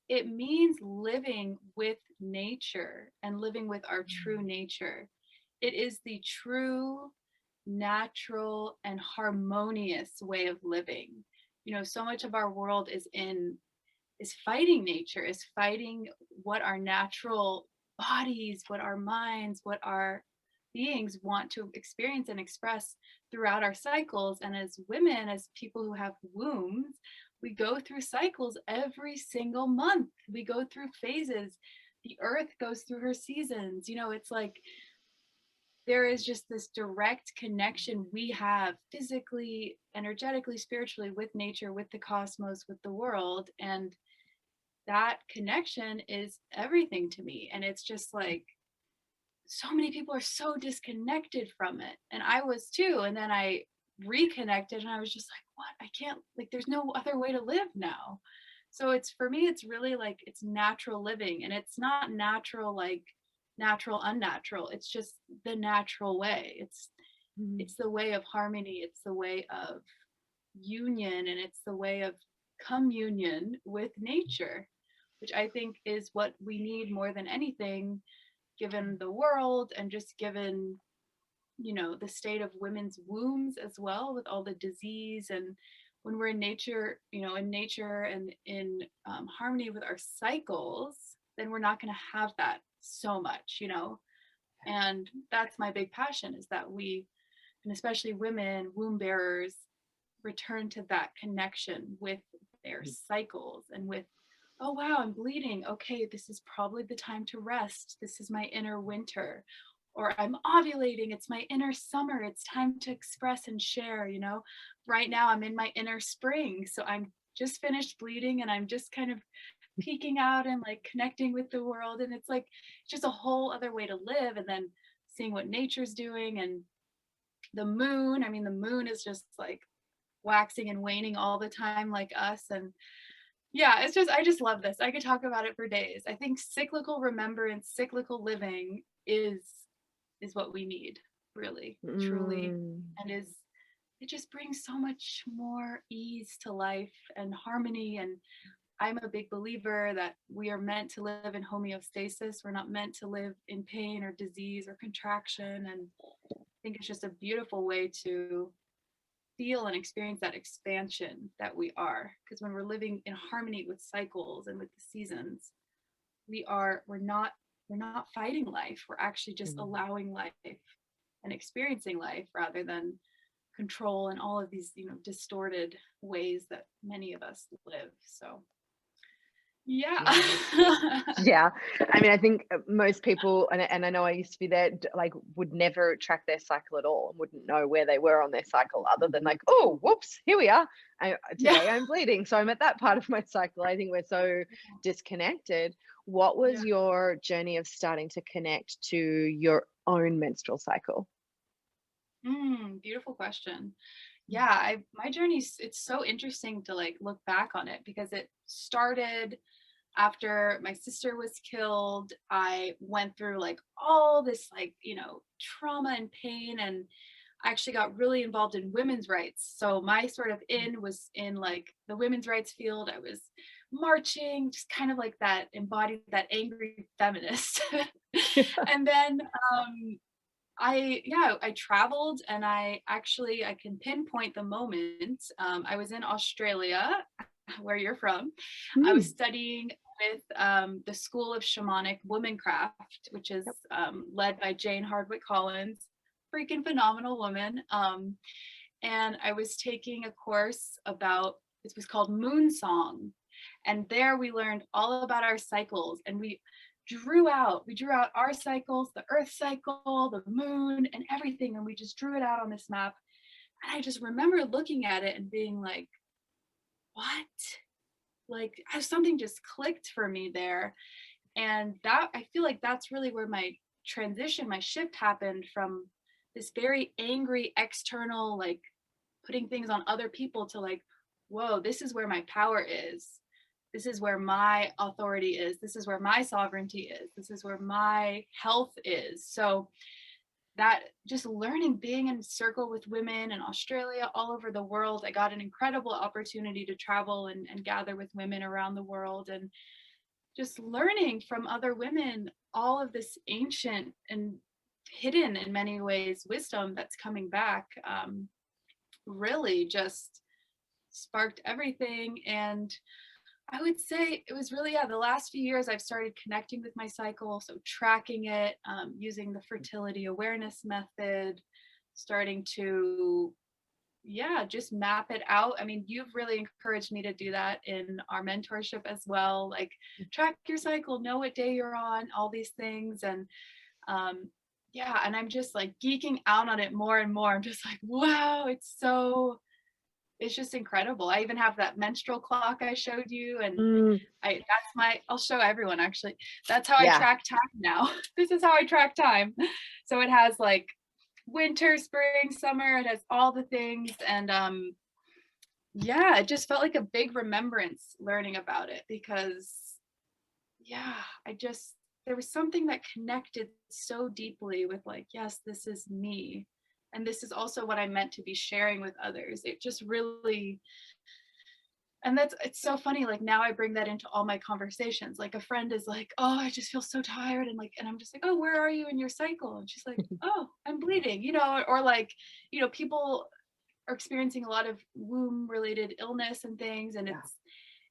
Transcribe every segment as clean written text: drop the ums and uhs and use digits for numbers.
it means living with nature and living with our true nature. It is the true, natural, and harmonious way of living. So much of our world is fighting nature, is fighting what our natural bodies, what our minds, what our beings want to experience and express throughout our cycles. And as women, as people who have wombs, we go through cycles every single month. We go through phases. The earth goes through her seasons. It's like there is just this direct connection we have physically, energetically, spiritually with nature, with the cosmos, with the world. And that connection is everything to me. And it's just like so many people are so disconnected from it. And I was too. And then I reconnected and I was just like, what? I can't, like, there's no other way to live now. So it's, for me, it's really like, it's natural living. And it's not natural, like natural, unnatural. It's just the natural way. It's the way of harmony. It's the way of union. And it's the way of communion with nature, which I think is what we need more than anything, given the world and just given, the state of women's wombs as well, with all the disease. And when we're in nature, and in harmony with our cycles, then we're not going to have that so much, and that's my big passion, is that we, and especially women, womb bearers, return to that connection with their cycles and with, oh wow, I'm bleeding. Okay, this is probably the time to rest. This is my inner winter. Or I'm ovulating. It's my inner summer. It's time to express and share, Right now I'm in my inner spring. So I'm just finished bleeding and I'm just kind of peeking out and like connecting with the world. And it's like just a whole other way to live. And then seeing what nature's doing, and the moon. I mean, the moon is just like waxing and waning all the time, like us. And yeah, I just love this. I could talk about it for days. I think cyclical remembrance, cyclical living is what we need, really, truly. And it just brings so much more ease to life and harmony. And I'm a big believer that we are meant to live in homeostasis. We're not meant to live in pain or disease or contraction. And I think it's just a beautiful way to feel and experience that expansion that we are. Because when we're living in harmony with cycles and with the seasons, we're not fighting life. We're actually just allowing life and experiencing life, rather than control and all of these, distorted ways that many of us live. So yeah. Yeah. I mean, I think most people, and I know I used to be there, like would never track their cycle at all and wouldn't know where they were on their cycle, other than like, oh, whoops, here we are. Today I'm bleeding. So I'm at that part of my cycle. I think we're so disconnected. What was your journey of starting to connect to your own menstrual cycle? Beautiful question. Yeah, my journey, it's so interesting to like look back on it, because it started after my sister was killed. I went through like all this like, trauma and pain, and I actually got really involved in women's rights. So my sort of was in like the women's rights field. I was marching, just kind of like that, embodied that angry feminist. And then I traveled, and I can pinpoint the moment. I was in Australia, where you're from. I was studying with the School of Shamanic Womancraft, which is led by Jane Hardwick Collins, freaking phenomenal woman. And I was taking a course about, it was called Moon Song. And there we learned all about our cycles, and we drew out our cycles, the earth cycle, the moon, and everything. And we just drew it out on this map. And I just remember looking at it and being like, what? Like, something just clicked for me there. And that, I feel like that's really where my transition, my shift happened, from this very angry external, like putting things on other people, to like, whoa, this is where my power is. This is where my authority is. This is where my sovereignty is. This is where my health is. So that just learning, being in circle with women in Australia, all over the world, I got an incredible opportunity to travel and gather with women around the world, and just learning from other women all of this ancient and hidden in many ways wisdom that's coming back, really just sparked everything. And I would say it was really, yeah, the last few years I've started connecting with my cycle. So tracking it, using the fertility awareness method, starting to, yeah, just map it out. I mean, you've really encouraged me to do that in our mentorship as well. Like, track your cycle, know what day you're on, all these things. And yeah, and I'm just like geeking out on it more and more. I'm just like, wow, it's just incredible. I even have that menstrual clock I showed you, and Mm, I'll show everyone actually. That's how I yeah. track time now. This is how I track time. So it has like winter, spring, summer, it has all the things. And yeah, it just felt like a big remembrance learning about it, because yeah, there was something that connected so deeply with, like, yes, this is me. And this is also what I'm meant to be sharing with others. It just really, and it's so funny. Like, now I bring that into all my conversations. Like, a friend is like, oh, I just feel so tired. And like, and I'm just like, oh, where are you in your cycle? And she's like, oh, I'm bleeding, or like, people are experiencing a lot of womb related illness and things. And Yeah.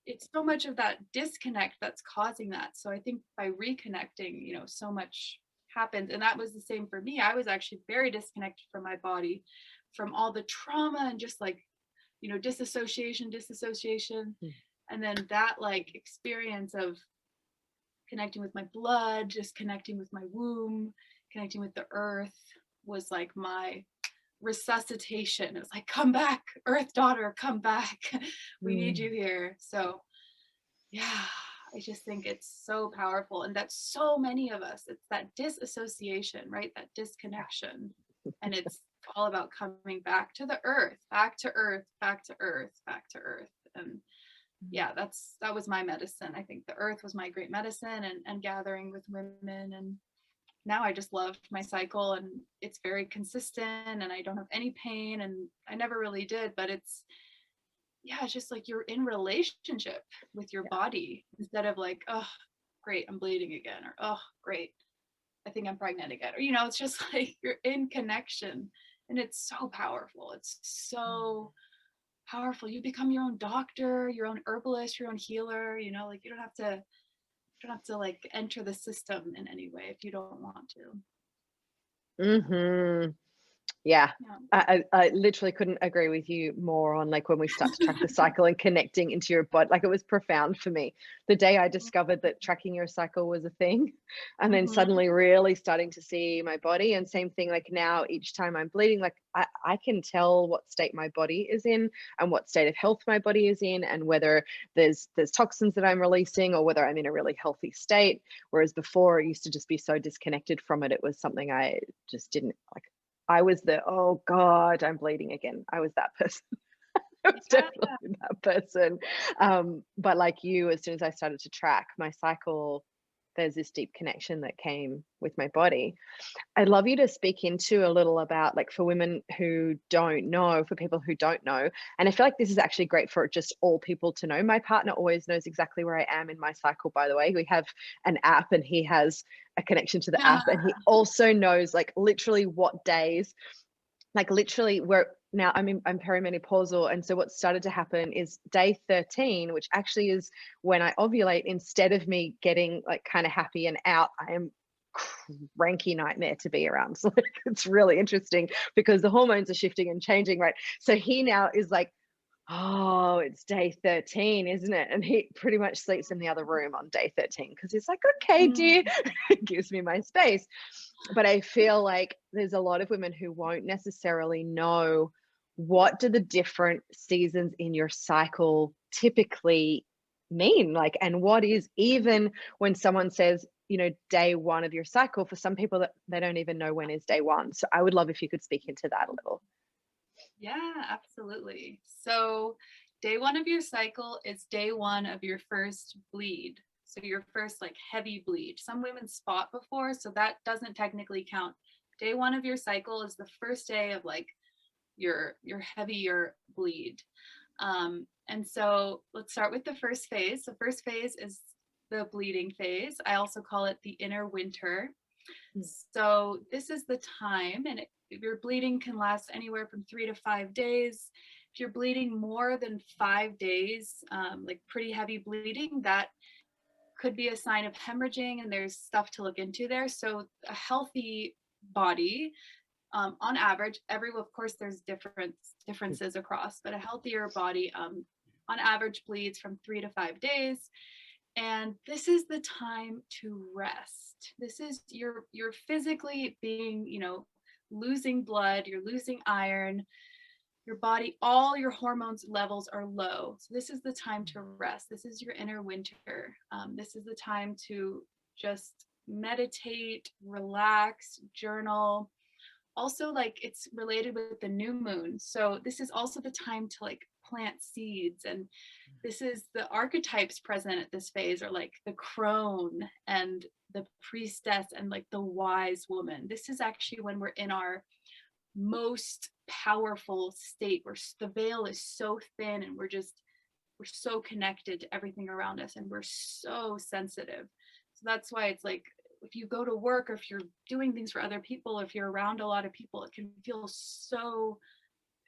it's so much of that disconnect that's causing that. So I think by reconnecting, so much happens. And that was the same for me. I was actually very disconnected from my body, from all the trauma and just like, disassociation. Mm. And then that like experience of connecting with my blood, just connecting with my womb, connecting with the earth, was like my resuscitation. It was like, come back, earth daughter, come back. We need you Mm. here. So yeah, I just think it's so powerful. And that so many of us, it's that disassociation, right? That disconnection. And it's all about coming back to the earth, back to earth, back to earth, back to earth. And yeah, that was my medicine. I think the earth was my great medicine, and gathering with women. And now I just love my cycle, and it's very consistent, and I don't have any pain, and I never really did, but yeah, it's just like you're in relationship with your body, instead of like, oh, great, I'm bleeding again, or oh, great, I think I'm pregnant again, or it's just like you're in connection, and it's so powerful. It's so powerful. You become your own doctor, your own herbalist, your own healer. Like, you don't have to like enter the system in any way if you don't want to. Mm-hmm. Yeah. Yeah. I literally couldn't agree with you more on like when we start to track the cycle and connecting into your body. Like, it was profound for me the day I discovered that tracking your cycle was a thing, and then Mm-hmm. suddenly really starting to see my body. And same thing, like now each time I'm bleeding, like I can tell what state my body is in and what state of health my body is in, and whether there's toxins that I'm releasing or whether I'm in a really healthy state. Whereas before, it used to just be so disconnected from it. It was something I just didn't like. I was the, oh God, I'm bleeding again. I was that person. I was Yeah. definitely that person. But like you, as soon as I started to track my cycle, there's this deep connection that came with my body. I'd love you to speak into a little about, like, for women who don't know, for people who don't know, and I feel like this is actually great for just all people to know. My partner always knows exactly where I am in my cycle, by the way. We have an app and he has a connection to the app, and he also knows like literally what days, like literally where now I'm perimenopausal. And so what started to happen is day 13, which actually is when I ovulate, instead of me getting like kind of happy and out, I am cranky nightmare to be around. So it's really interesting because the hormones are shifting and changing, right? So he now is like, oh, it's day 13, isn't it? And he pretty much sleeps in the other room on day 13 because he's like, okay, dear, Mm. it gives me my space. But I feel like there's a lot of women who won't necessarily know, what do the different seasons in your cycle typically mean, like, and what is, even when someone says, day one of your cycle, for some people that they don't even know when is day one. So I would love if you could speak into that a little. Yeah, absolutely. So day one of your cycle is day one of your first bleed. So your first like heavy bleed. Some women spot before, so that doesn't technically count Day 1 of your cycle is the first day of like your heavier bleed. And so let's start with the first phase. The first phase is the bleeding phase. I also call it the inner winter. So this is the time, and your bleeding can last anywhere from 3 to 5 days. If you're bleeding more than 5 days, like pretty heavy bleeding, that could be a sign of hemorrhaging, and there's stuff to look into there. So a healthy body, on average, of course, there's differences across, but a healthier body, on average, bleeds from 3 to 5 days. And this is the time to rest. This is you're physically being, losing blood, you're losing iron, your body, all your hormones levels are low. So this is the time to rest. This is your inner winter. This is the time to just meditate, relax, journal. Also, like, it's related with the new moon. So this is also the time to like plant seeds. And this is the archetypes present at this phase are like the crone and the priestess and like the wise woman. This is actually when we're in our most powerful state where the veil is so thin and we're so connected to everything around us, and we're so sensitive. So that's why it's like, if you go to work, or if you're doing things for other people, if you're around a lot of people, it can feel so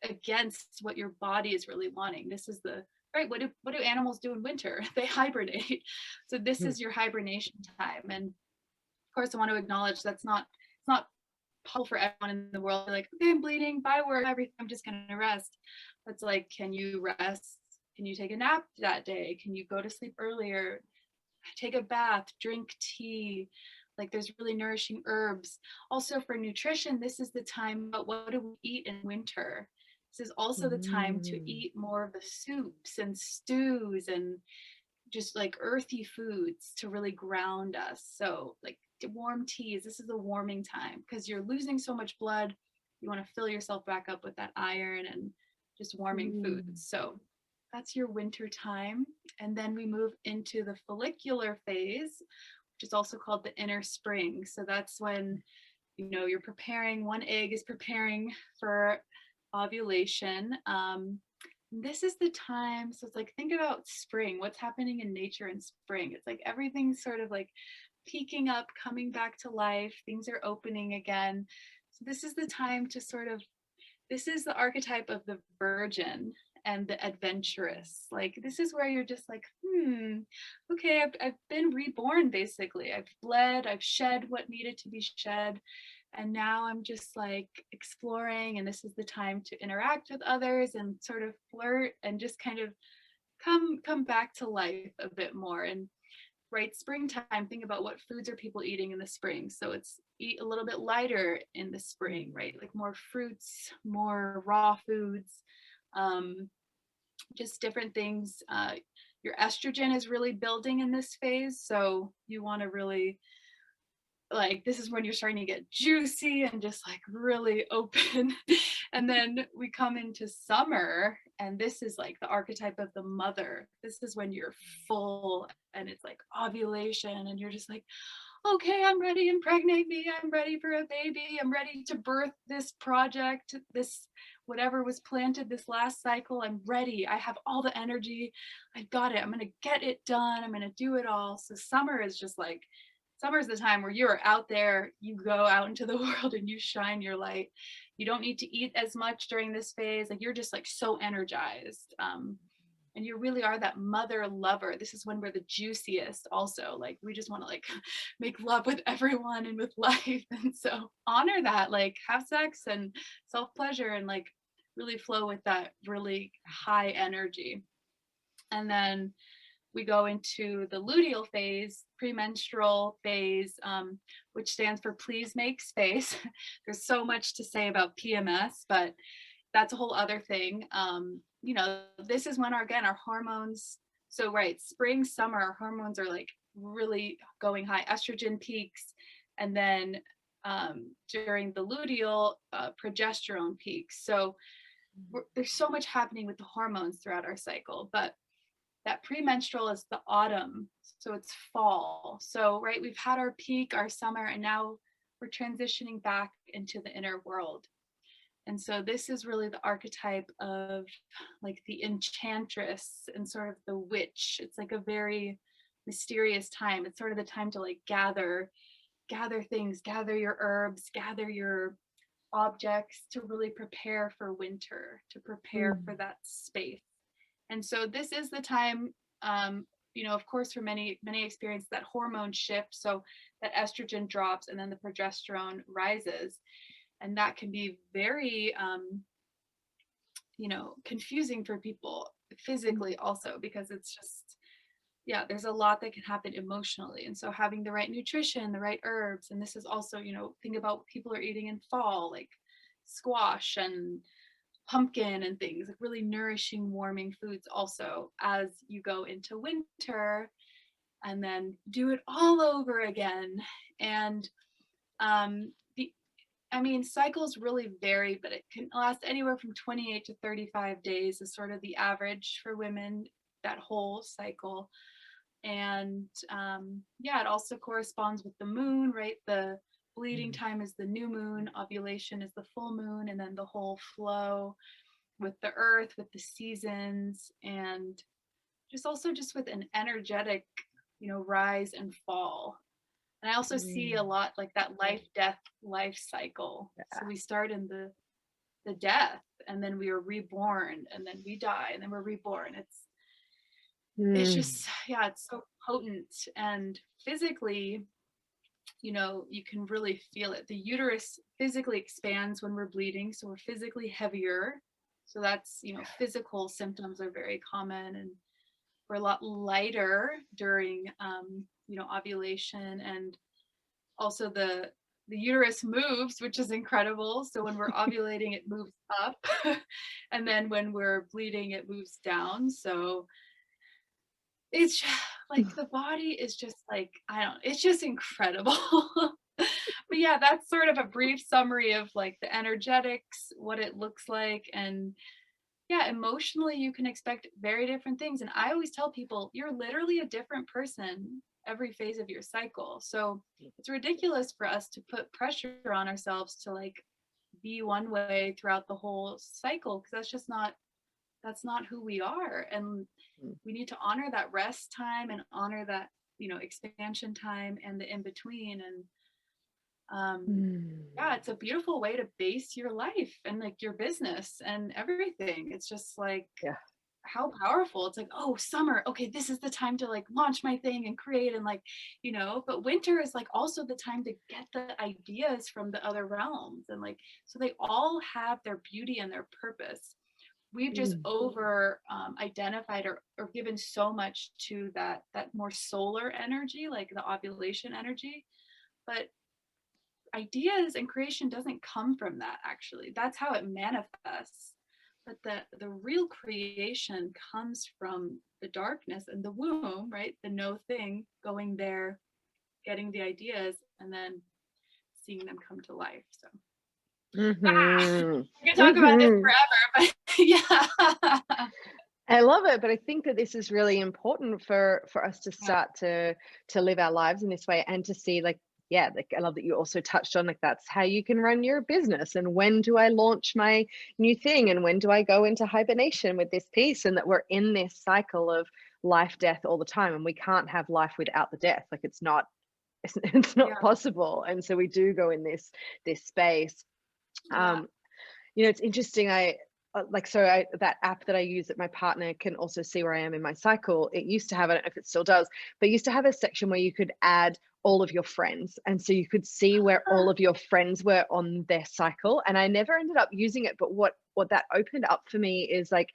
against what your body is really wanting. This is the right. What do animals do in winter? They hibernate. So this is your hibernation time. And of course, I want to acknowledge it's not possible for everyone in the world. They're like, okay, I'm bleeding, bye work, everything, I'm just gonna rest. That's like, can you rest? Can you take a nap that day? Can you go to sleep earlier? Take a bath, drink tea. Like, there's really nourishing herbs. Also for nutrition, this is the time, but what do we eat in winter? This is also the time to eat more of the soups and stews and just like earthy foods to really ground us. So like warm teas, this is a warming time because you're losing so much blood. You want to fill yourself back up with that iron and just warming foods. So that's your winter time. And then we move into the follicular phase, which is also called the inner spring. So that's when, you're preparing, one egg is preparing for ovulation. This is the time. So it's like, think about spring, what's happening in nature in spring. It's like everything's sort of like peaking up, coming back to life. Things are opening again. So this is the time to this is the archetype of the virgin and the adventurous. Like, this is where you're just like, okay, I've been reborn, basically. I've bled, I've shed what needed to be shed. And now I'm just like exploring, and this is the time to interact with others and sort of flirt and just kind of come back to life a bit more. And right, springtime, think about what foods are people eating in the spring. So it's eat a little bit lighter in the spring, right? Like more fruits, more raw foods, just different things. Your estrogen is really building in this phase. So you want to really, like, this is when you're starting to get juicy and just like really open. And then we come into summer, and this is like the archetype of the mother. This is when you're full and it's like ovulation, and you're just like, okay, I'm ready, impregnate me, I'm ready for a baby, I'm ready to birth this project, this whatever was planted this last cycle. I'm ready, I have all the energy, I've got it, I'm gonna get it done, I'm gonna do it all. So summer is just like, summer's the time where you're out there, you go out into the world and you shine your light. You don't need to eat as much during this phase. Like, you're just like so energized. And you really are that mother lover. This is when we're the juiciest also. Like, we just want to like make love with everyone and with life. And so honor that, like have sex and self-pleasure and like really flow with that really high energy. And then we go into the luteal phase, premenstrual phase, which stands for please make space. There's so much to say about PMS, but that's a whole other thing. This is when our hormones, so right, spring, summer, our hormones are like really going high, estrogen peaks, and then during the luteal, progesterone peaks. So there's so much happening with the hormones throughout our cycle, but that premenstrual is the autumn, so it's fall. So right, we've had our peak, our summer, and now we're transitioning back into the inner world. And so this is really the archetype of like the enchantress and sort of the witch. It's like a very mysterious time. It's sort of the time to like gather things, gather your herbs, gather your objects to really prepare for winter, to prepare for that space. And so this is the time, of course, for many experience that hormone shift. So that estrogen drops and then the progesterone rises. And that can be very, confusing for people physically also, because it's just, yeah, there's a lot that can happen emotionally. And so having the right nutrition, the right herbs, and this is also, think about what people are eating in fall, like squash and pumpkin and things, like really nourishing, warming foods also as you go into winter, and then do it all over again. And cycles really vary, but it can last anywhere from 28 to 35 days is sort of the average for women, that whole cycle. And it also corresponds with the moon, right? The bleeding time is the new moon, ovulation is the full moon, and then the whole flow with the earth, with the seasons, and just with an energetic, rise and fall. And I also see a lot like that life, death, life cycle. Yeah. So we start in the death, and then we are reborn, and then we die, and then we're reborn. It's just, it's so potent. And physically, you can really feel it. The uterus physically expands when we're bleeding, so we're physically heavier. So that's, physical symptoms are very common, and we're a lot lighter during, ovulation. And also the uterus moves, which is incredible. So when we're ovulating, it moves up, and then when we're bleeding, it moves down. So it's just, like the body is just like, it's just incredible. But yeah, that's sort of a brief summary of like the energetics, what it looks like. And yeah, emotionally, you can expect very different things. And I always tell people, you're literally a different person every phase of your cycle. So it's ridiculous for us to put pressure on ourselves to like be one way throughout the whole cycle, because that's not who we are. And we need to honor that rest time and honor that, expansion time and the in between. And it's a beautiful way to base your life and like your business and everything. It's just like, how powerful. It's like, oh, summer, okay, this is the time to like launch my thing and create, and like, but winter is like also the time to get the ideas from the other realms. And like, so they all have their beauty and their purpose. We've just over identified or given so much to that more solar energy, like the ovulation energy. But ideas and creation doesn't come from that. Actually, that's how it manifests. But the real creation comes from the darkness and the womb, right? The no thing, going there, getting the ideas, and then seeing them come to life. So we can talk about this forever, but yeah. I love it, but I think that this is really important for us to start to live our lives in this way, and to see like I love that you also touched on like that's how you can run your business, and when do I launch my new thing, and when do I go into hibernation with this piece, and that we're in this cycle of life, death all the time, and we can't have life without the death. Like it's not possible. And so we do go in this space. It's interesting. That app that I use, that my partner can also see where I am in my cycle, it used to have, I don't know if it still does, but it used to have a section where you could add all of your friends, and so you could see where all of your friends were on their cycle. And I never ended up using it, but what that opened up for me is like,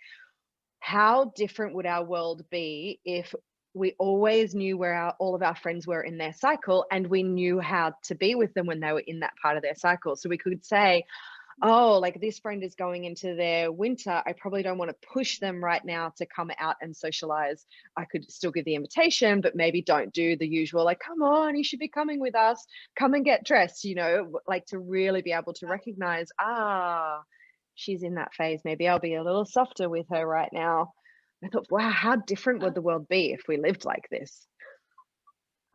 how different would our world be if we always knew where all of our friends were in their cycle, and we knew how to be with them when they were in that part of their cycle. So we could say, oh, like this friend is going into their winter, I probably don't want to push them right now to come out and socialize. I could still give the invitation, but maybe don't do the usual, like, come on, you should be coming with us, come and get dressed, like to really be able to recognize, she's in that phase. Maybe I'll be a little softer with her right now. I thought, wow, how different would the world be if we lived like this?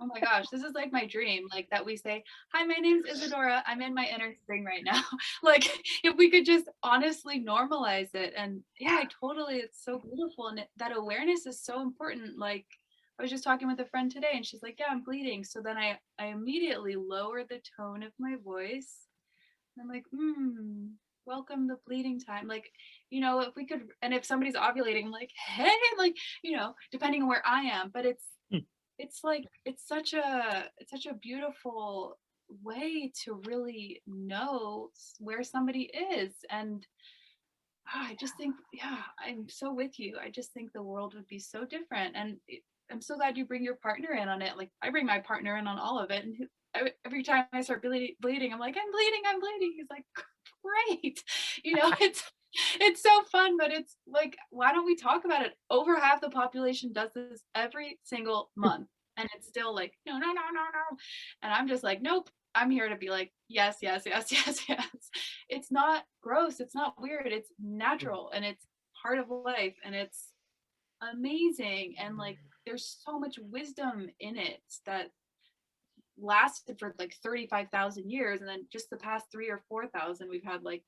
Oh my gosh, this is like my dream, like that we say, "Hi, my name's Isadora. I'm in my inner spring right now." Like if we could just honestly normalize it. And yeah, I totally, it's so beautiful. And that awareness is so important. Like I was just talking with a friend today and she's like, "Yeah, I'm bleeding." So then I immediately lower the tone of my voice. And I'm like, welcome the bleeding time. Like, if we could, and if somebody's ovulating, I'm like, hey, like, depending on where I am, but it's like it's such a beautiful way to really know where somebody is. And I just think, yeah, I'm so with you. I just think the world would be so different. And I'm so glad you bring your partner in on it. Like I bring my partner in on all of it, and every time I start bleeding, I'm like, I'm bleeding. He's like, great. It's so fun, but it's like, why don't we talk about it? Over half the population does this every single month. And it's still like, no, no, no, no, no. And I'm just like, nope. I'm here to be like, yes, yes, yes, yes, yes. It's not gross. It's not weird. It's natural and it's part of life and it's amazing. And like, there's so much wisdom in it that lasted for like 35,000 years. And then just the past 3 or 4,000, we've had like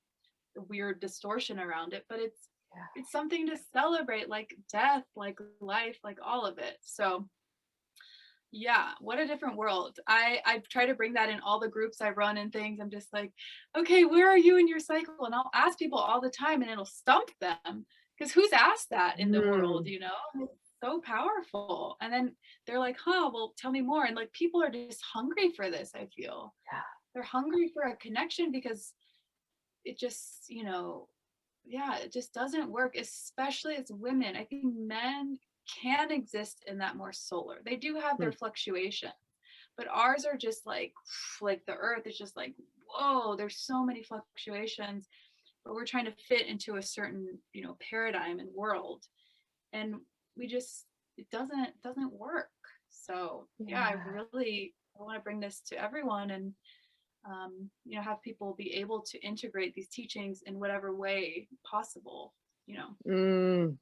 a weird distortion around it. But it's something to celebrate, like death, like life, like all of it. So yeah, what a different world. I try to bring that in all the groups I run and things. I'm just like, okay, where are you in your cycle? And I'll ask people all the time and it'll stump them because who's asked that in the world, Mm, It's so powerful. And then they're like, huh, well, tell me more. And like people are just hungry for this, I feel. yeah. They're hungry for a connection because it just, yeah, it just doesn't work, especially as women. I think men can exist in that more solar. They do have their Mm, fluctuation, but ours are just like the earth is just like, whoa, there's so many fluctuations, but we're trying to fit into a certain, paradigm and world. And we just, it doesn't work. So yeah, yeah. I want to bring this to everyone and have people be able to integrate these teachings in whatever way possible, you know. Um,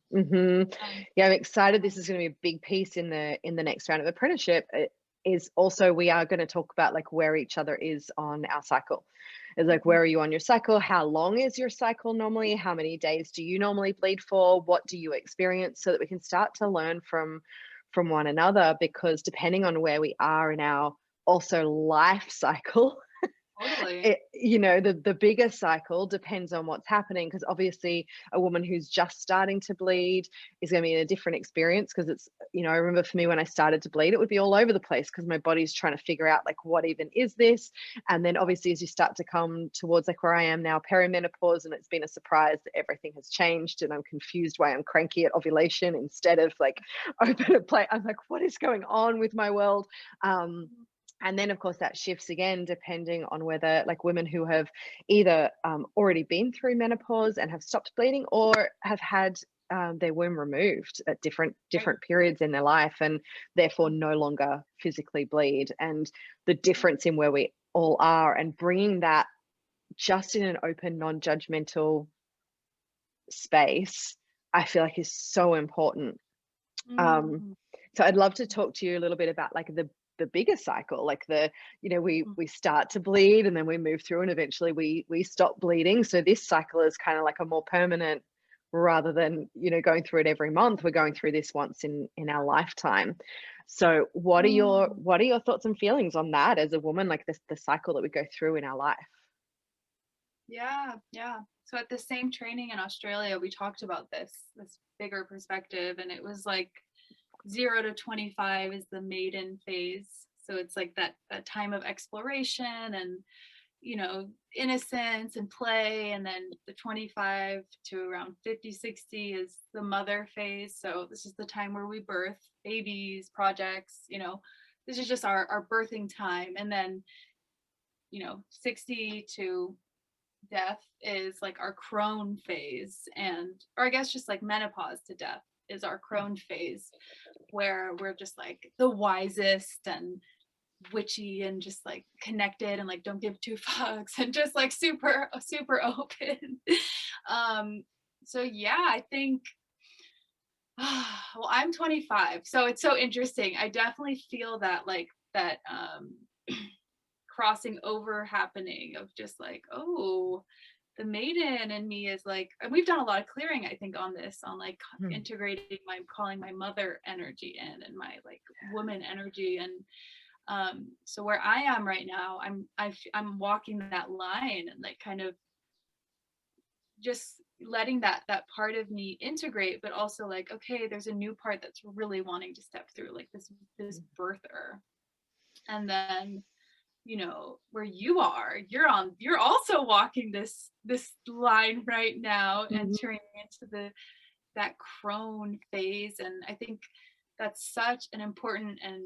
Yeah, I'm excited. This is going to be a big piece in the next round of apprenticeship. It is also we are going to talk about like where each other is on our cycle. It's like where are you on your cycle? How long is your cycle normally? How many days do you normally bleed for? What do you experience? So that we can start to learn from one another. Because depending on where we are in our also life cycle, totally. the bigger cycle depends on what's happening, because obviously a woman who's just starting to bleed is going to be in a different experience. Because it's, I remember for me when I started to bleed, it would be all over the place because my body's trying to figure out like what even is this. And then obviously as you start to come towards like where I am now, perimenopause, and it's been a surprise that everything has changed and I'm confused why I'm cranky at ovulation instead of like open a plate. I'm like, what is going on with my world? And then, of course, that shifts again depending on whether, like, women who have either already been through menopause and have stopped bleeding, or have had their womb removed at Right. different periods in their life, and therefore no longer physically bleed. And the difference in where we all are, and bringing that just in an open, non-judgmental space, I feel like is so important. Um, Mm, so I'd love to talk to you a little bit about like the bigger cycle, like mm, we start to bleed and then we move through and eventually we stop bleeding. So this cycle is kind of like a more permanent, rather than going through it every month. We're going through this once in our lifetime. So mm. what are your thoughts and feelings on that as a woman, like this the cycle that we go through in our life? Yeah, yeah. So at the same training in Australia, we talked about this bigger perspective, and it was like 0 to 25 is the maiden phase. So it's like that time of exploration and innocence and play. And then the 25 to around 50, 60 is the mother phase. So this is the time where we birth babies, projects, this is just our birthing time. And then, 60 to death is like our crone phase. Or I guess just like menopause to death is our crone phase, where we're just like the wisest and witchy and just like connected and like don't give two fucks and just like super super open. um so yeah, I think well, I'm 25, so it's so interesting. I definitely feel that like that crossing over happening of just like, oh, the maiden in me is like, and we've done a lot of clearing, I think, on this, on like Mm. integrating my calling my mother energy in and my like woman energy. And so where I am right now, I'm walking that line and like kind of just letting that part of me integrate, but also like, okay, there's a new part that's really wanting to step through, like this birther. And then, you know, where you are, you're also walking this line right now, Mhm. entering into that crone phase. And I think that's such an important and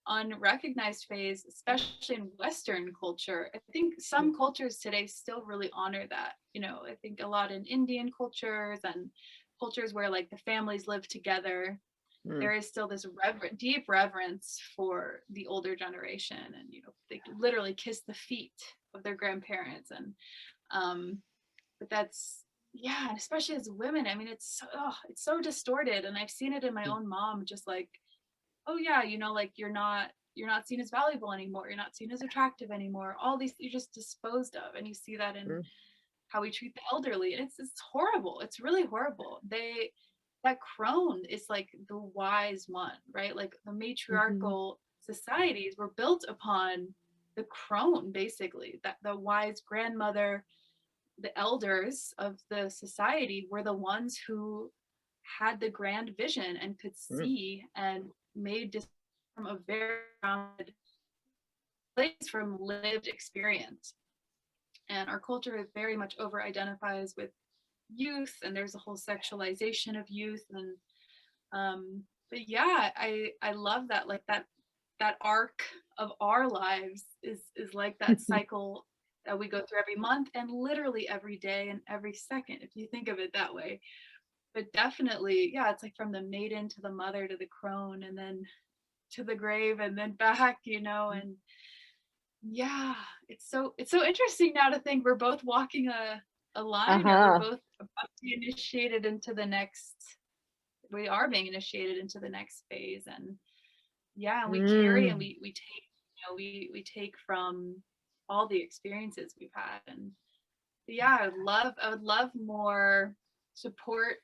unrecognized phase, especially in Western culture. I think some cultures today still really honor that. You know, I think a lot in Indian cultures and cultures where like the families live together, Mm. there is still this deep reverence for the older generation, and you know, they literally kiss the feet of their grandparents. And but that's, yeah, and especially as women, I mean, it's so distorted. And I've seen it in my Mm. own mom, just like, oh yeah, you know, like you're not seen as valuable anymore, you're not seen as attractive anymore, all these, you're just disposed of. And you see that in Mm. how we treat the elderly, and it's horrible, it's really horrible. That crone is like the wise one, right? Like the Mhm. matriarchal societies were built upon the crone, basically, that the wise grandmother, the elders of the society were the ones who had the grand vision and could Mm. see and made decisions from a very grounded place, from lived experience. And our culture very much over identifies with youth, and there's a whole sexualization of youth. And but yeah, I love that, like that arc of our lives is like that cycle that we go through every month and literally every day and every second, if you think of it that way. But definitely, yeah, it's like from the maiden to the mother to the crone and then to the grave and then back, you know. And yeah, it's so interesting now to think we're both walking a line, or we're Uh-huh. both about to be initiated into the next, we are being initiated into the next phase. And yeah, we carry and Mm. we take, you know, we take from all the experiences we've had. And yeah, I would love more support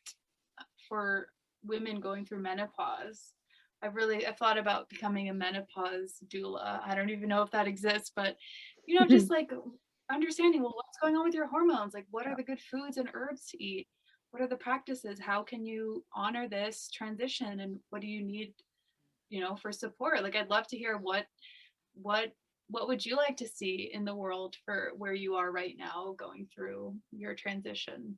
for women going through menopause. I've thought about becoming a menopause doula. I don't even know if that exists, but you know, just like understanding, well, what's going on with your hormones? Like, what are the good foods and herbs to eat? What are the practices? How can you honor this transition? And what do you need, you know, for support? Like, I'd love to hear what what would you like to see in the world for where you are right now going through your transition?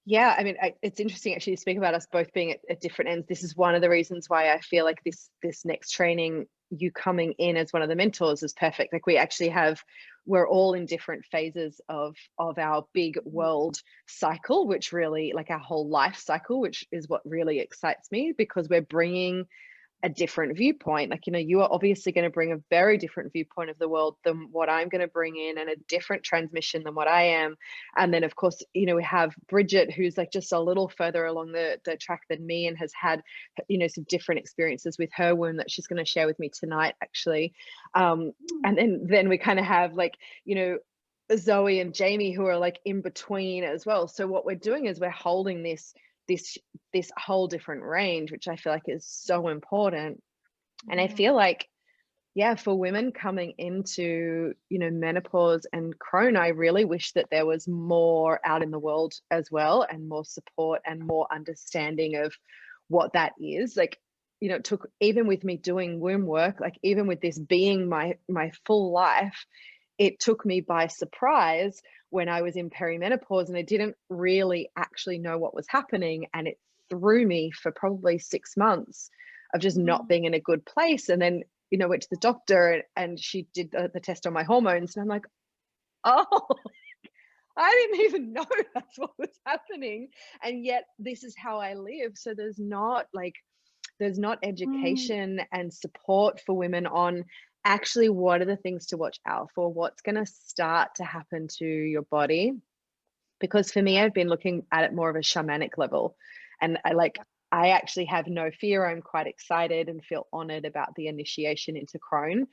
Yeah, I mean, it's interesting actually to speak about us both being at different ends. This is one of the reasons why I feel like this next training, you coming in as one of the mentors, is perfect. Like we're all in different phases of our big world cycle, which really, like our whole life cycle, which is what really excites me, because we're bringing a different viewpoint. Like, you know, you are obviously going to bring a very different viewpoint of the world than what I'm going to bring in, and a different transmission than what I am. And then, of course, you know, we have Bridget, who's like just a little further along the track than me, and has had, you know, some different experiences with her womb that she's going to share with me tonight, actually. And then we kind of have, like, you know, Zoe and Jamie, who are like in between as well. So what we're doing is we're holding this this whole different range, which I feel like is so important. And I Mm-hmm. feel like, yeah, for women coming into, you know, menopause and crone, I really wish that there was more out in the world as well, and more support and more understanding of what that is. Like, you know, it took, even with me doing womb work, like even with this being my full life, it took me by surprise when I was in perimenopause and I didn't really actually know what was happening. And it threw me for probably 6 months of just not Mm-hmm. being in a good place. And then, you know, went to the doctor and she did the test on my hormones. And I'm like, oh, I didn't even know that's what was happening. And yet this is how I live. So there's not Mm-hmm. education and support for women on actually what are the things to watch out for, what's going to start to happen to your body. Because for me, Yeah. I've been looking at it more of a shamanic level. And I like, I actually have no fear. I'm quite excited and feel honored about the initiation into Crone.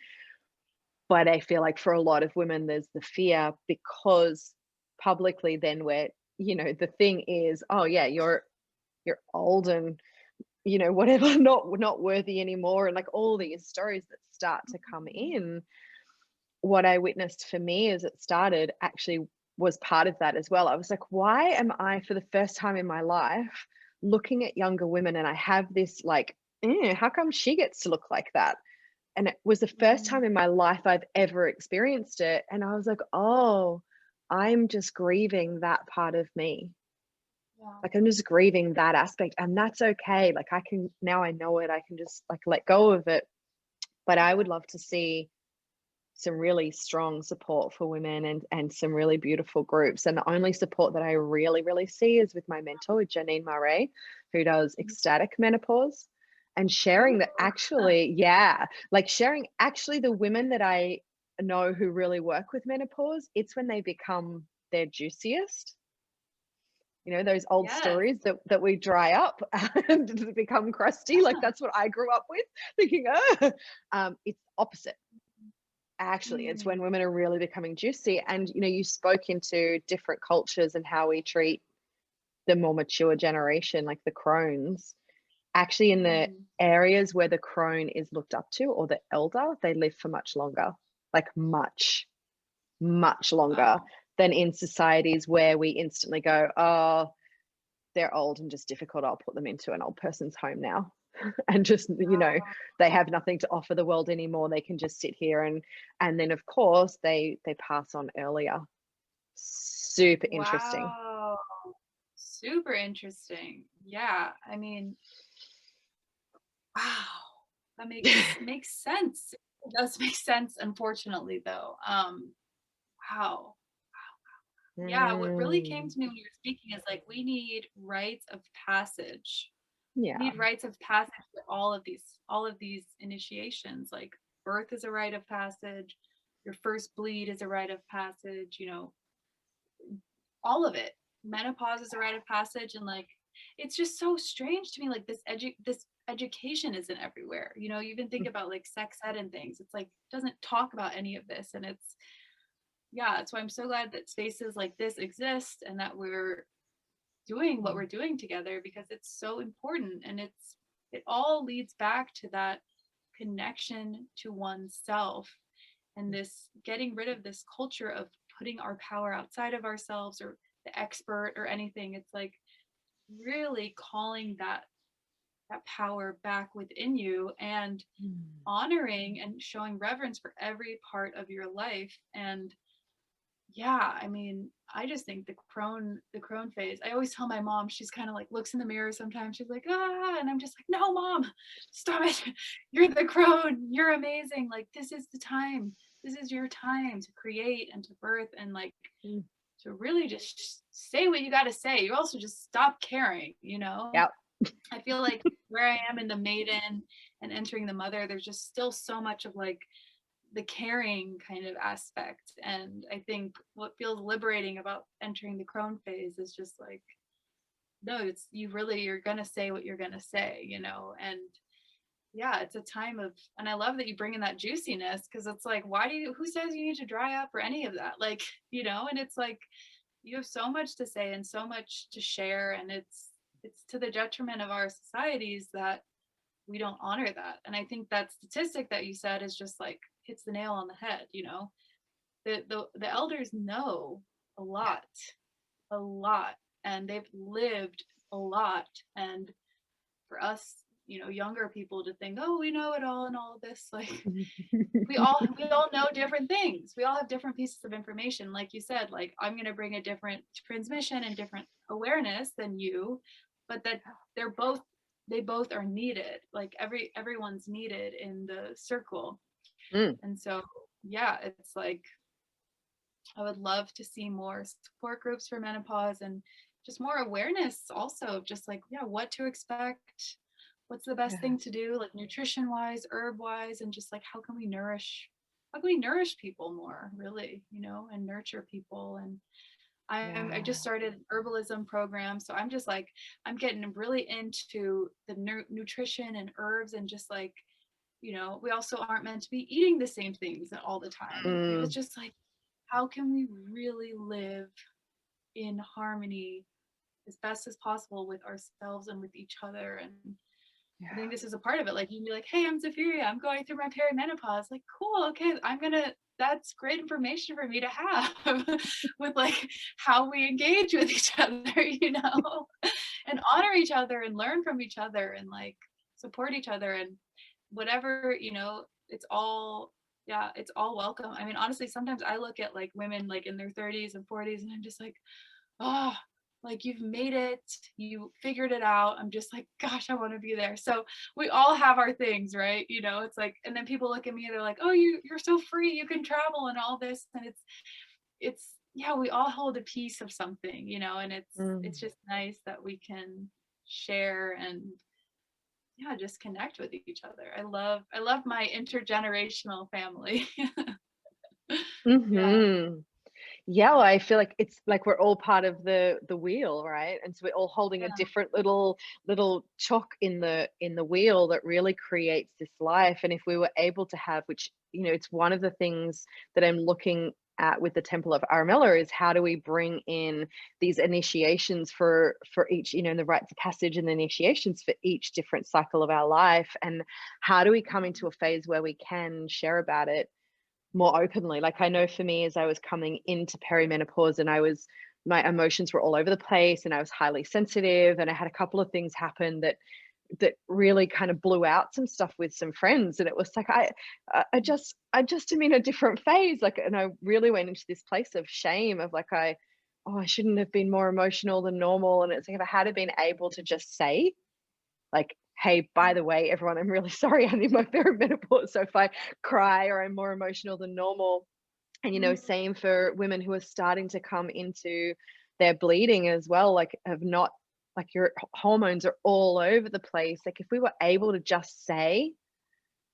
But I feel like for a lot of women, there's the fear because publicly then we're, the thing is, oh yeah, you're old and whatever, not worthy anymore, and like all these stories that start to come in. What I witnessed for me as it started actually was part of that as well. I was like, why am I, for the first time in my life, looking at younger women and I have this like, how come she gets to look like that? And it was the first Mm, time in my life I've ever experienced it. And I was like, oh, I'm just grieving that part of me. yeah. Like I'm just grieving that aspect. And that's okay. Like I can, now I know it, I can just like let go of it. But I would love to see some really strong support for women and some really beautiful groups. And the only support that I really, really see is with my mentor, Janine Murray, who does ecstatic menopause, and sharing that Oh, actually, yeah, like sharing actually the women that I know who really work with menopause, it's when they become their juiciest. Those old yes. stories that we dry up and become crusty. Like that's what I grew up with, thinking, oh, it's opposite. Actually, it's when Mm, women are really becoming juicy. And you spoke into different cultures and how we treat the more mature generation, like the crones. Actually, in the mm. areas where the crone is looked up to or the elder, they live for much longer, like much, much longer Wow. than in societies where we instantly go, oh, they're old and just difficult. I'll put them into an old person's home now. And just, they have nothing to offer the world anymore. They can just sit here and then of course they pass on earlier. Super interesting. Wow. Super interesting. Yeah. I mean, wow. That makes sense. It does make sense, unfortunately, though. Wow. Yeah, what really came Mm, to me when you were speaking is like we need rites of passage. We yeah. need rites of passage for all of these initiations. Like birth is a rite of passage, your first bleed is a rite of passage, all of it. Menopause is a rite of passage, and like it's just so strange to me. Like this education isn't everywhere. You even think about like sex ed and things. It's like doesn't talk about any of this, and it's yeah. That's why I'm so glad that spaces like this exist and that we're doing what we're doing together because it's so important, and it all leads back to that connection to oneself and this getting rid of this culture of putting our power outside of ourselves or the expert or anything. It's like really calling that power back within you and Mm. honoring and showing reverence for every part of your life. And yeah, I mean, I just think the crone phase. I always tell my mom, she's kind of like looks in the mirror sometimes. She's like, and I'm just like, no, mom, stop it. You're the crone. You're amazing. Like this is the time. This is your time to create and to birth and like Mm. to really just say what you got to say. You also just stop caring. Yep. I feel like where I am in the maiden and entering the mother, there's just still so much of like the caring kind of aspect. And I think what feels liberating about entering the crone phase is just like, no, it's you're gonna say what you're gonna say. And yeah, it's a time of, and I love that you bring in that juiciness because it's like, who says you need to dry up or any of that? Like, and it's like you have so much to say and so much to share, and it's to the detriment of our societies that we don't honor that. And I think that statistic that you said is just like hits the nail on the head. The elders know a lot, a lot, and they've lived a lot. And for us, younger people to think, oh, we know it all and all of this, like we all know different things. We all have different pieces of information. Like you said, like I'm gonna bring a different transmission and different awareness than you, but that they both are needed. Like everyone's needed in the circle. Mm. And so yeah, it's like I would love to see more support groups for menopause and just more awareness also of just like, yeah, what to expect, what's the best Yeah. thing to do, like nutrition wise, herb wise, and just like how can we nourish people more, really, and nurture people. And I just Yeah. started an herbalism program, so I'm just like I'm getting really into the nutrition and herbs and just like, we also aren't meant to be eating the same things all the time. It's Mm, just like, how can we really live in harmony as best as possible with ourselves and with each other? And I yeah. think this is a part of it. Like, you can be like, hey, I'm Zapheria, I'm going through my perimenopause. Like, cool, okay, that's great information for me to have with like how we engage with each other, and honor each other and learn from each other and like support each other and whatever, it's all, yeah, it's all welcome. I mean, honestly, sometimes I look at like women like in their 30s and 40s and I'm just like, oh, like you've made it, you figured it out. I'm just like, gosh, I want to be there. So we all have our things, right? It's like, and then people look at me and they're like, oh, you're so free, you can travel and all this. And it's yeah, we all hold a piece of something, and it's Mm. just nice that we can share and yeah, just connect with each other. I love my intergenerational family. Yeah. Mm-hmm. Yeah, well, I feel like it's like we're all part of the wheel, right? And so we're all holding a Yeah. different little chalk in the wheel that really creates this life. And if we were able to have, which it's one of the things that I'm looking at with the Temple of Aramella, is how do we bring in these initiations for each, the rites of passage and the initiations for each different cycle of our life, and how do we come into a phase where we can share about it more openly. Like, I know for me, as I was coming into perimenopause and my emotions were all over the place and I was highly sensitive, and I had a couple of things happen that really kind of blew out some stuff with some friends, and it was like I just am in a different phase, like, and I really went into this place of shame of like, I shouldn't have been more emotional than normal. And it's like, if I had been able to just say, like, hey, by the way, everyone, I'm really sorry, I'm in my perimenopause, so if I cry or I'm more emotional than normal. And Mhm. same for women who are starting to come into their bleeding as well, like, have not, like, your hormones are all over the place. Like, if we were able to just say,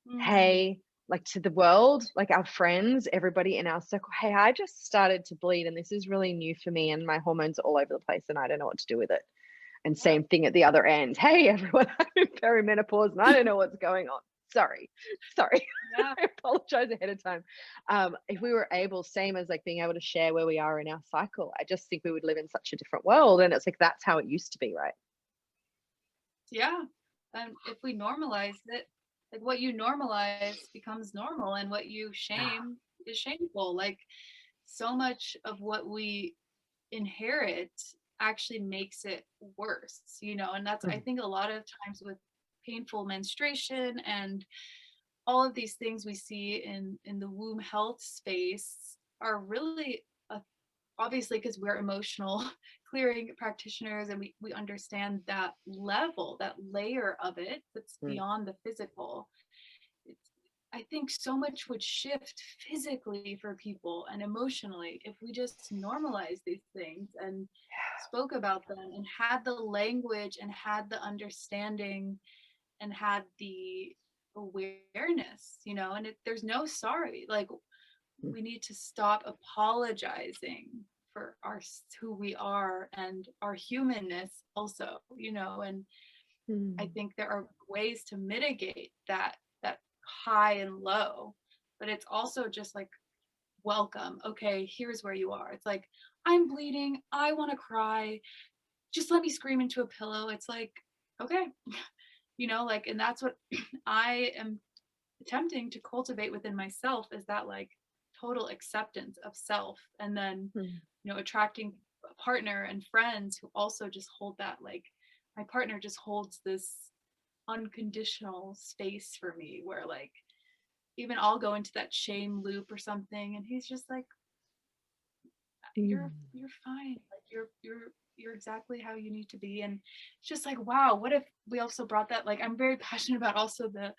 Mm. hey, like, to the world, like our friends, everybody in our circle, hey, I just started to bleed and this is really new for me and my hormones are all over the place and I don't know what to do with it. And Yeah. same thing at the other end. Hey, everyone, I'm in perimenopause and I don't know what's going on. Sorry. Sorry. Yeah. I apologize ahead of time. If we were able, same as like being able to share where we are in our cycle, I just think we would live in such a different world. And it's like, that's how it used to be, right? Yeah. And if we normalize it, like what you normalize becomes normal and what you Yeah. shame is shameful. Like so much of what we inherit actually makes it worse, and that's, I Mm, think, a lot of times with painful menstruation and all of these things we see in the womb health space are really obviously because we're emotional clearing practitioners and we understand that level, that layer of it that's mm, beyond the physical. it's, I think so much would shift physically for people and emotionally if we just normalized these things and spoke about them and had the language and had the understanding and had the awareness, and there's no sorry. Like, mm, we need to stop apologizing for who we are and our humanness also, and I mm, think there are ways to mitigate that high and low, but it's also just like, welcome, okay, here's where you are. It's like, I'm bleeding, I want to cry, just let me scream into a pillow. It's like, okay, like, and that's what I am attempting to cultivate within myself, is that like total acceptance of self, and then mm, attracting a partner and friends who also just hold that. Like, my partner just holds this unconditional space for me where like even I'll go into that shame loop or something and he's just like, mm. you're fine, like you're exactly how you need to be. And it's just like, wow, what if we also brought that, like, I'm very passionate about also the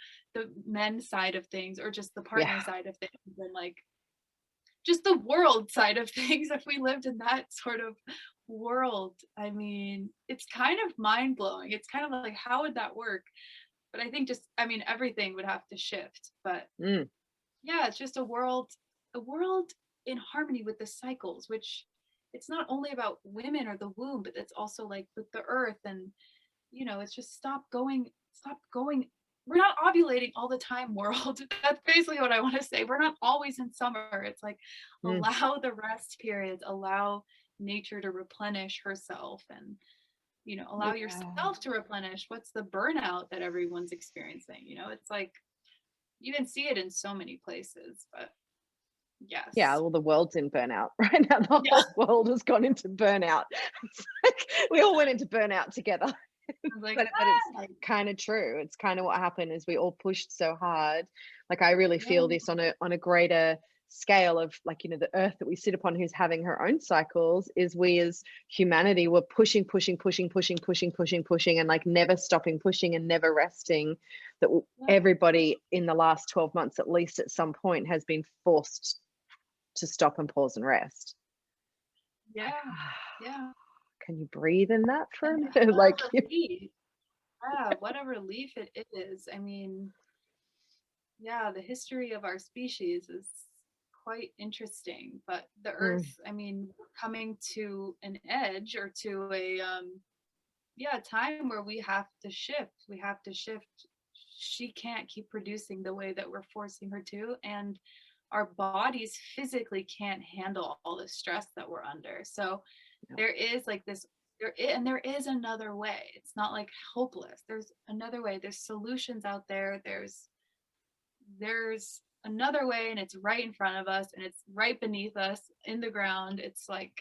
men side of things, or just the Yeah. partner side of things, and like just the world side of things. If we lived in that sort of world, I mean, it's kind of mind-blowing. It's kind of like, how would that work? But I think just, I mean, everything would have to shift. But Mm, yeah, it's just a world in harmony with the cycles, which it's not only about women or the womb, but it's also like with the earth. And it's just stop going. We're not ovulating all the time, world. That's basically what I want to say. We're not always in summer. It's like, Mm. allow the rest periods, allow nature to replenish herself, and allow Yeah. yourself to replenish. What's the burnout that everyone's experiencing? It's like you can see it in so many places. But Yeah, yes. well, the world's in burnout right now. The Yeah. whole world has gone into burnout. It's like we all went into burnout together. I was like, But it's like, kind of true. It's kind of what happened is we all pushed so hard. Like I really feel yeah, this on a greater scale of like, the earth that we sit upon who's having her own cycles is we as humanity were pushing and like never stopping pushing and never resting. That yeah, everybody in the last 12 months at least at some point has been forced to stop and pause and rest. Like, yeah, yeah. can you breathe in that for a And minute? what Like, a relief. Yeah, what a relief it is. I mean, yeah, the history of our species is quite interesting, but the earth, mm, I mean, coming to an edge, or to a yeah, time where we have to shift. We have to shift. She can't keep producing the way that we're forcing her to, and our bodies physically can't handle all the stress that we're under. So yeah. there is like this, and there is another way. It's not like hopeless. There's another way. There's solutions out there. There's another way, and it's right in front of us, and it's right beneath us in the ground. It's like,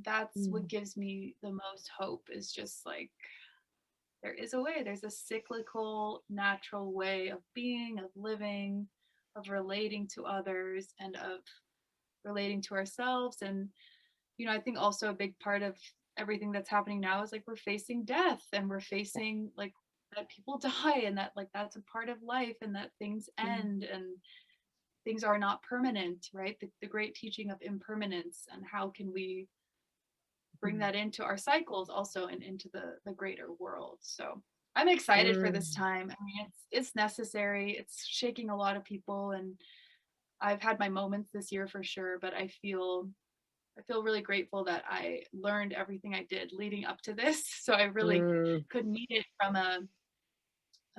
that's what Mm, gives me the most hope, is just like, there is a way. There's a cyclical, natural way of being, of living, of relating to others, and of relating to ourselves. And I think also a big part of everything that's happening now is like we're facing death, and we're yeah. facing like that people die, and that like that's a part of life, and that things Mm, end, and things are not permanent, right? The great teaching of impermanence, and how can we bring mm, that into our cycles also, and into the greater world. So I'm excited for this mm. time. I mean, it's necessary. It's shaking a lot of people, and I've had my moments this year for sure, but I feel really grateful that I learned everything I did leading up to this. So I really Mm, could meet it from a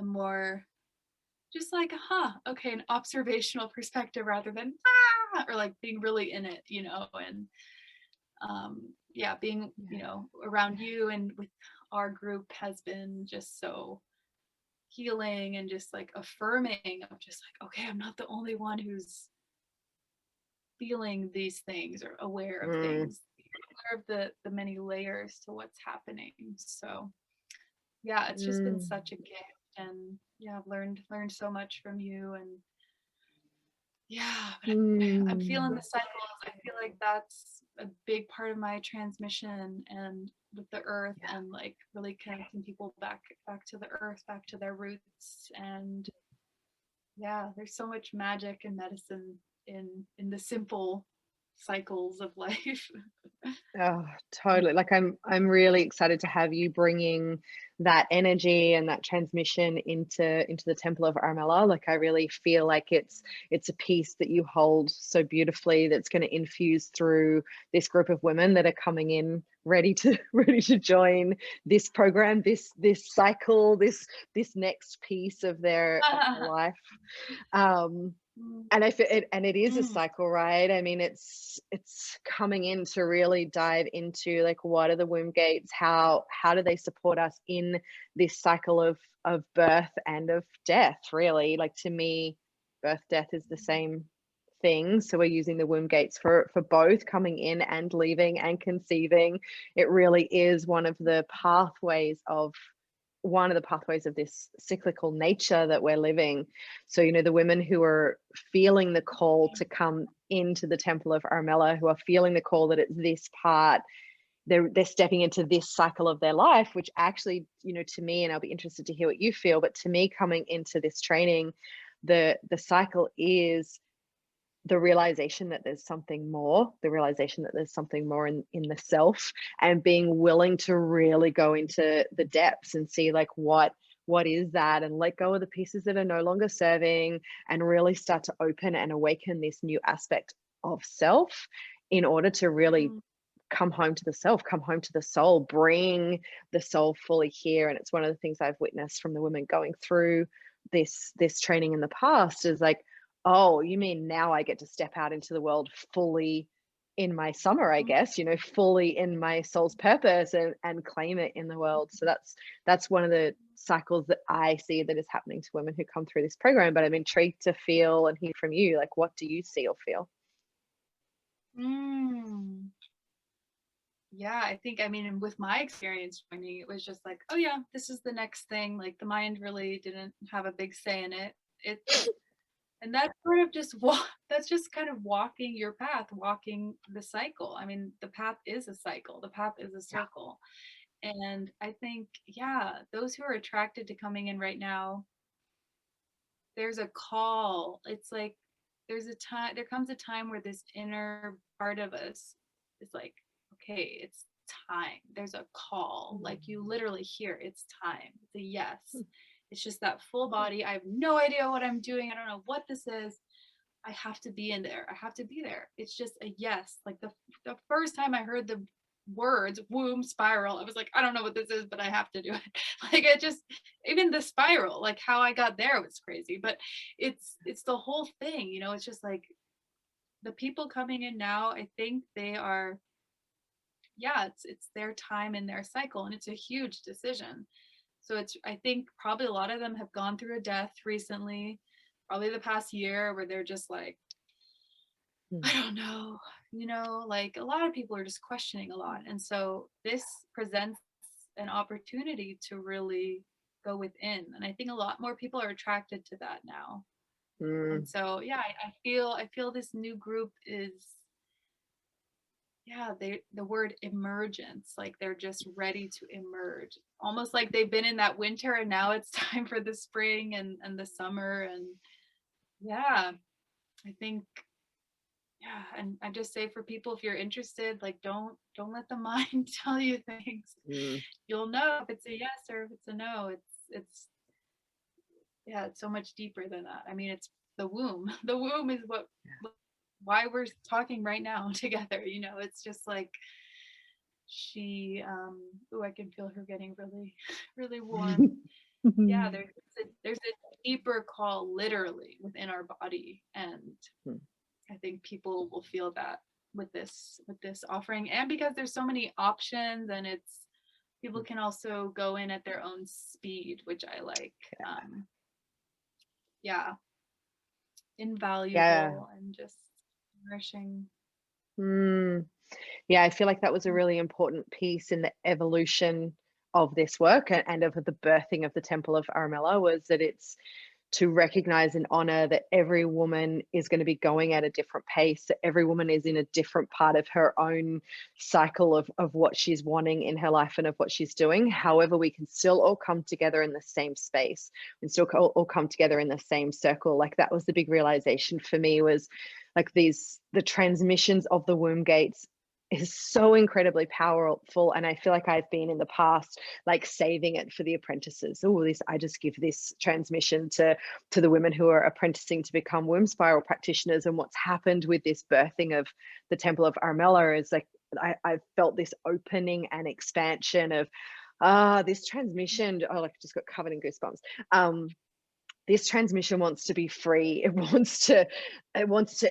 more just like, okay, an observational perspective, rather than or like being really in it, and yeah, being, yeah. around you and with our group has been just so healing, and just like affirming of just like, okay, I'm not the only one who's feeling these things or aware of Mm, things, aware of the many layers to what's happening. So yeah, it's just been mm, such a gift. And yeah, I've learned so much from you. And yeah, but I'm feeling mm. the cycles. I feel like that's a big part of my transmission, and with the earth, Yeah. and like really connecting people back to the earth, back to their roots. And yeah, there's so much magic and medicine in the simple cycles of life. Oh, totally. Like I'm really excited to have you bringing that energy and that transmission into the Temple of Armella. Like I really feel like it's a piece that you hold so beautifully that's going to infuse through this group of women that are coming in ready to ready to join this program, this cycle, this next piece of their life. Um, and I feel it, and it is a Mm, cycle, right? I mean, it's coming in to really dive into like what are the womb gates? How do they support us in this cycle of birth and of death? Really, like to me, birth death is the same thing. So we're using the womb gates for both coming in and leaving and conceiving. It really is one of the pathways of this cyclical nature that we're living. So, the women who are feeling the call to come into the Temple of Armella, who are feeling the call that it's this part, they're stepping into this cycle of their life, which actually, to me, and I'll be interested to hear what you feel, but to me, coming into this training, the cycle is the realization that there's something more, the realization that there's something more in the self, and being willing to really go into the depths and see like what is that, and let go of the pieces that are no longer serving, and really start to open and awaken this new aspect of self in order to really Mm. come home to the self, come home to the soul, bring the soul fully here. And it's one of the things I've witnessed from the women going through this training in the past is like, oh, you mean now I get to step out into the world fully in my summer, I guess, you know, fully in my soul's purpose, and claim it in the world. So that's one of the cycles that I see that is happening to women who come through this program. But I'm intrigued to feel and hear from you, like, what do you see or feel? Mm. Yeah, I think, I mean, with my experience joining, it was just like, oh yeah, this is the next thing. Like the mind really didn't have a big say in it. It's and that's sort of just that's just kind of walking your path, walking the cycle. I mean, the path is a cycle. The path is a Yeah. circle. And I think, yeah, those who are attracted to coming in right now, there's a call. It's like there comes a time where this inner part of us is like, okay, it's time. There's a call. Like you literally hear it's time. It's a yes. It's just that full body. I have no idea what I'm doing. I don't know what this is. I have to be in there. I have to be there. It's just a yes. Like the first time I heard the words womb spiral, I was like, I don't know what this is, but I have to do it. Like it just, even the spiral, like how I got there was crazy. But it's the whole thing, you know, it's just like the people coming in now, I think they are, yeah, it's their time in their cycle, and it's a huge decision. So it's, I think probably a lot of them have gone through a death recently, probably the past year, where they're just like, I Mm. don't know, you know, like a lot of people are just questioning a lot. And so this presents an opportunity to really go within. And I think a lot more people are attracted to that now. And Mm. so yeah, I feel this new group is, yeah, the word emergence, like they're just ready to emerge. Almost like they've been in that winter and now it's time for the spring and the summer. And yeah, I think, yeah, and I just say for people, if you're interested, like don't let the mind tell you things. Mm. You'll know if it's a yes or if it's a no. It's yeah, it's so much deeper than that. I mean, it's the womb. The womb is what why we're talking right now together. You know, it's just like she oh, I can feel her getting really really warm. Yeah, there's a deeper call literally within our body, and I think people will feel that with this offering, and because there's so many options, and it's people can also go in at their own speed, which I like. Um, yeah, Yeah. invaluable and just nourishing. Mm. Yeah, I feel like that was a really important piece in the evolution of this work, and of the birthing of the Temple of Aramella, was that it's to recognize and honor that every woman is going to be going at a different pace. That every woman is in a different part of her own cycle of what she's wanting in her life and of what she's doing. However, we can still all come together in the same space and still all come together in the same circle. Like that was the big realization for me, was like the transmissions of the womb gates is so incredibly powerful. And I feel like I've been in the past like saving it for the apprentices. Oh, this, I just give this transmission to the women who are apprenticing to become womb spiral practitioners. And what's happened with this birthing of the Temple of Aramella is like I've felt this opening and expansion of this transmission. Oh, like I just got covered in goosebumps. This transmission wants to be free. It wants to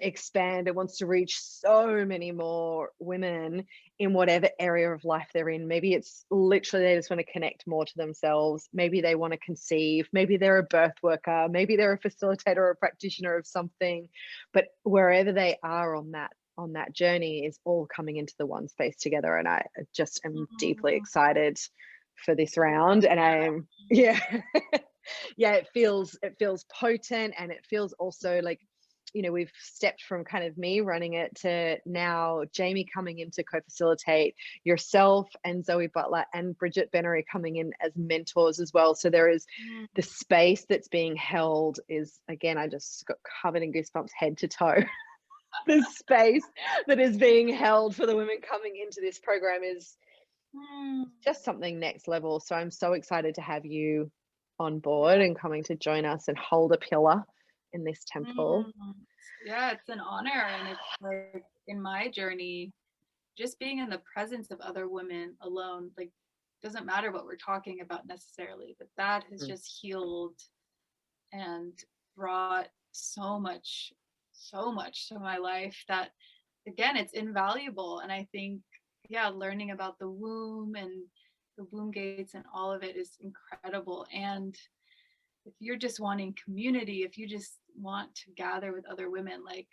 expand. It wants to reach so many more women in whatever area of life they're in. Maybe it's literally they just want to connect more to themselves. Maybe they want to conceive. Maybe they're a birth worker. Maybe they're a facilitator or a practitioner of something. But wherever they are on that journey is all coming into the one space together. And I just am deeply Mm, excited for this round. And I'm, yeah. Yeah, it feels potent, and it feels also like, you know, we've stepped from kind of me running it to now Jamie coming in to co-facilitate, yourself and Zoe Butler and Bridget Bennery coming in as mentors as well. So there is mm, the space that's being held is, again, I just got covered in goosebumps head to toe. The space that is being held for the women coming into this program is mm. just something next level. So I'm so excited to have you on board Yeah. and coming to join us and hold a pillar in this temple. Mm. Yeah, it's an honor. And it's like in my journey, just being in the presence of other women alone, like, doesn't matter what we're talking about necessarily, but that has Mm. just healed and brought so much to my life that, again, it's invaluable. And I think, yeah, learning about the womb and the womb gates and all of it is incredible. And if you're just wanting community, if you just want to gather with other women, like,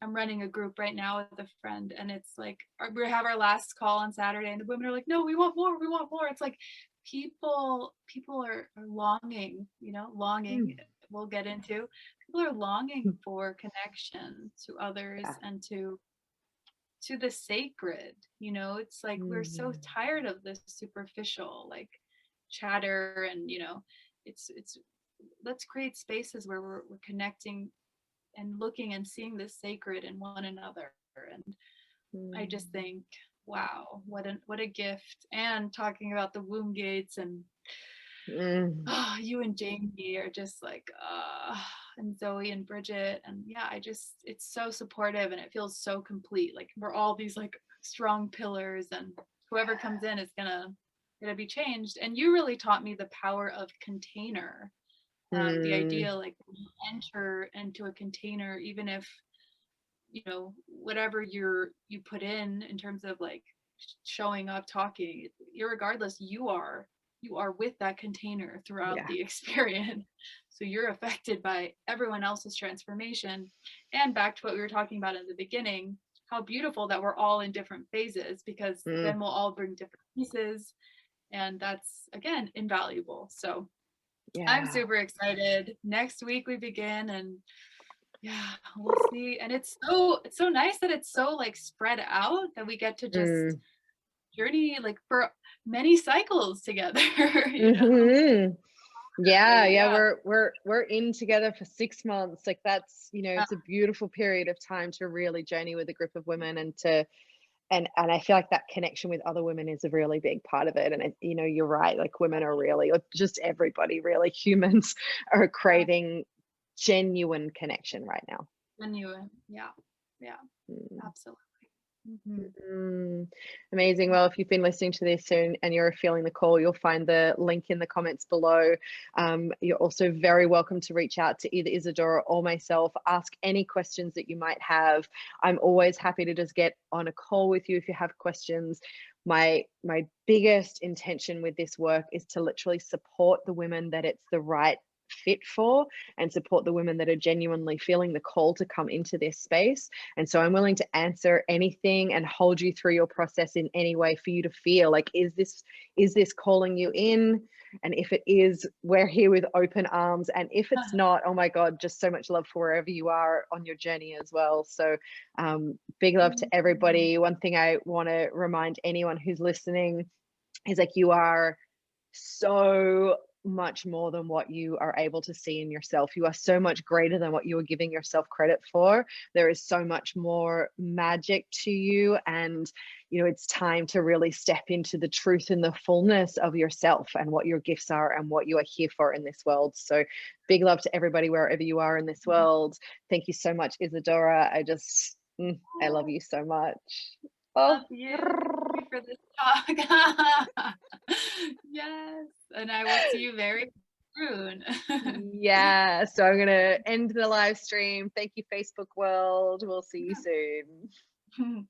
I'm running a group right now with a friend, and it's like we have our last call on Saturday, and the women are like, "No, we want more. We want more." It's like people are longing, longing. Mm. We'll get into. People are longing for connection to others Yeah. and to the sacred. It's like we're so Mm. tired of this superficial, like, chatter, and it's let's create spaces where we're connecting and looking and seeing the sacred in one another. And I just Mm. think, wow, what a gift. And talking about the womb gates, and Mm. you and Jamie are just like, and Zoe and Bridget, and yeah, it's so supportive, and it feels so complete. Like, we're all these like strong pillars, and whoever comes in is gonna be changed. And you really taught me the power of container. The Mm. idea, like, when you enter into a container, even if whatever you put in terms of like showing up, talking, irregardless, you are with that container throughout Yeah. the experience. So you're affected by everyone else's transformation. And back to what we were talking about in the beginning, how beautiful that we're all in different phases, because Mm. then we'll all bring different pieces, and that's, again, invaluable. So I'm Yeah. super excited. Next week we begin, and yeah, we'll see. And it's so nice that it's so like spread out, that we get to just Mm. journey like for many cycles together, Hmm. Yeah, So yeah, yeah. we're in together for 6 months. Like, that's, Yeah. it's a beautiful period of time to really journey with a group of women, and to and I feel like that connection with other women is a really big part of it. And you're right. Like, women are really, or just everybody, really, humans are craving genuine connection right now. Genuine. Yeah. Yeah. Mm. Absolutely. Hmm. Mm, amazing. Well, if you've been listening to this and you're feeling the call, you'll find the link in the comments below. You're also very welcome to reach out to either Isadora or myself, ask any questions that you might have. I'm always happy to just get on a call with you if you have questions. My biggest intention with this work is to literally support the women that it's the right fit for, and support the women that are genuinely feeling the call to come into this space. And so I'm willing to answer anything and hold you through your process in any way for you to feel like, is this calling you in? And if it is, we're here with open arms. And if it's not, oh my God, just so much love for wherever you are on your journey as well. So big love to everybody. One thing I want to remind anyone who's listening is, like, you are so much more than what you are able to see in yourself. You are so much greater than what you are giving yourself credit for. There is so much more magic to you, and it's time to really step into the truth and the fullness of yourself, and what your gifts are, and what you are here for in this world. So big love to everybody wherever you are in this world. Thank you so much, Isadora. I love you so much. Oh. Love you. Thank you for this talk. Yes. And I will see you very soon. Yeah, so I'm gonna end the live stream. Thank you, Facebook world. We'll see you soon.